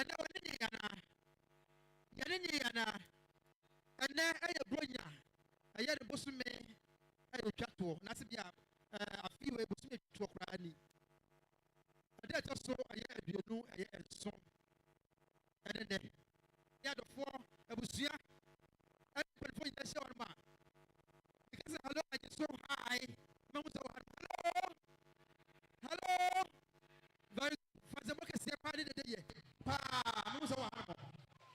And now, Yana, and then I bronya. I had a bosom me. I chat to Nasibia. A few bosom to Rani. And that's also I had you know a song. And then the other four, I was here. I put for the show man. Because hello, I get so high. Hello, hello. Very for the market, say, party the day. Pa,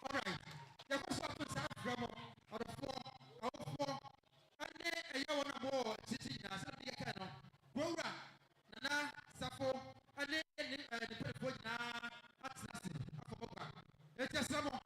all right. There was a good time from out of four. And then a year on a more, sitting as a big canoe. Rora, Nana, Sappho, and then the telephone now. That's nothing. It's just some